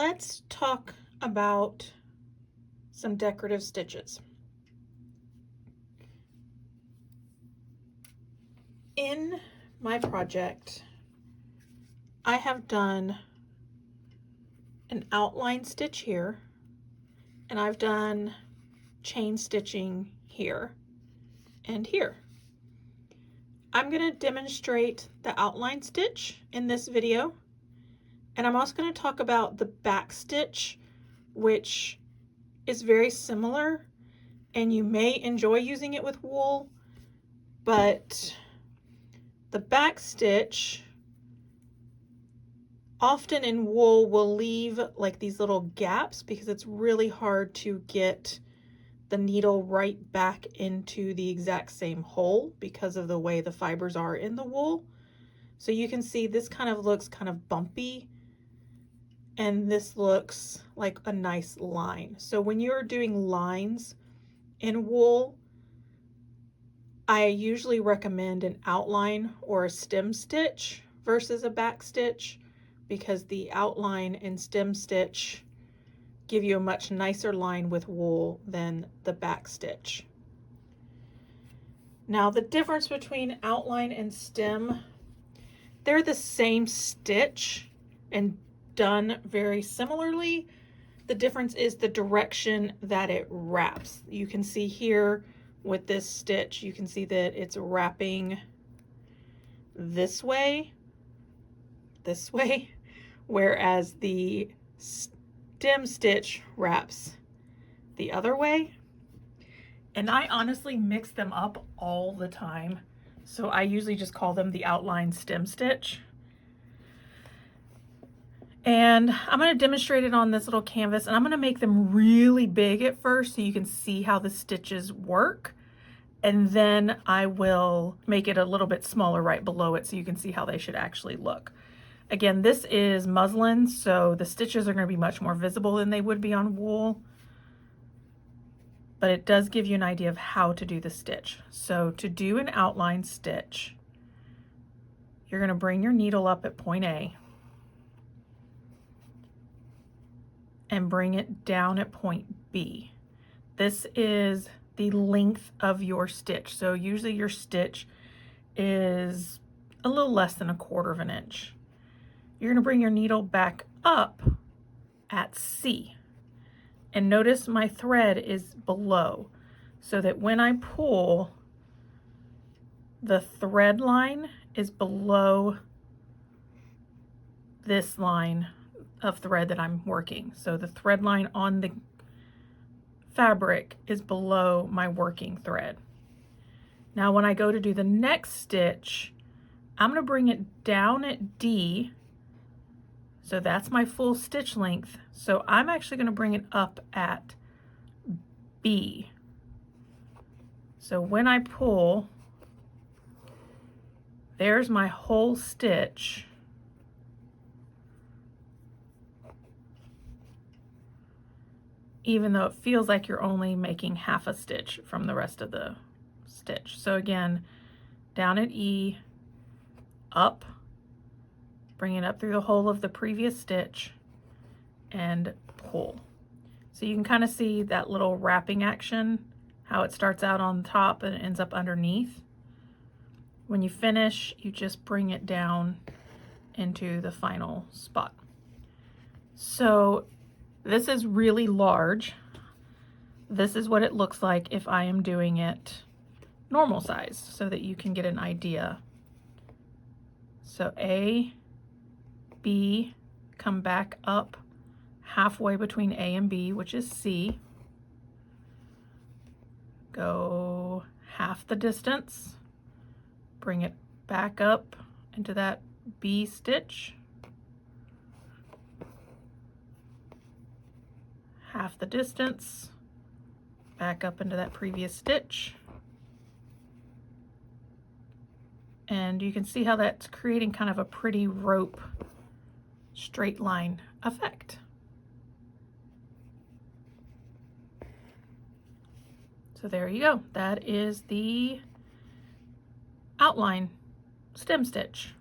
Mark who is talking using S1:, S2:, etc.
S1: let's talk about some decorative stitches. In my project, I have done an outline stitch here, and I've done chain stitching here and here. I'm going to demonstrate the outline stitch in this video, and I'm also going to talk about the back stitch, which is very similar, and you may enjoy using it with wool, but the back stitch often in wool will leave like these little gaps because it's really hard to get the needle right back into the exact same hole because of the way the fibers are in the wool. So you can see this kind of looks kind of bumpy, and this looks like a nice line. So when you're doing lines in wool, I usually recommend an outline or a stem stitch versus a back stitch, because the outline and stem stitch give you a much nicer line with wool than the back stitch. Now the difference between outline and stem, they're the same stitch and done very similarly. The difference is the direction that it wraps. You can see here with this stitch, you can see that it's wrapping this way, whereas the stem stitch wraps the other way. And I honestly mix them up all the time, so I usually just call them the outline stem stitch. And I'm going to demonstrate it on this little canvas, and I'm going to make them really big at first so you can see how the stitches work, and then I will make it a little bit smaller right below it so you can see how they should actually look. Again, this is muslin, so the stitches are going to be much more visible than they would be on wool, but it does give you an idea of how to do the stitch. So to do an outline stitch, you're going to bring your needle up at point A and bring it down at point B. This is the length of your stitch. So usually your stitch is a little less than 1/4 of an inch. You're gonna bring your needle back up at C. And notice my thread is below, so that when I pull, the thread line is below this line of thread that I'm working. So the thread line on the fabric is below my working thread. Now when I go to do the next stitch, I'm going to bring it down at D. So that's my full stitch length. So I'm actually going to bring it up at B. So when I pull, there's my whole stitch. Even though it feels like you're only making half a stitch from the rest of the stitch. So again, down at E, up, bring it up through the hole of the previous stitch, and pull. So you can kind of see that little wrapping action, how it starts out on top and ends up underneath. When you finish, you just bring it down into the final spot. So this is really large. This is what it looks like if I am doing it normal size, so that you can get an idea. So A, B, come back up halfway between A and B, which is C. Go half the distance, bring it back up into that B stitch. Half the distance, back up into that previous stitch. And you can see how that's creating kind of a pretty rope straight line effect. So there you go. That is the outline stem stitch.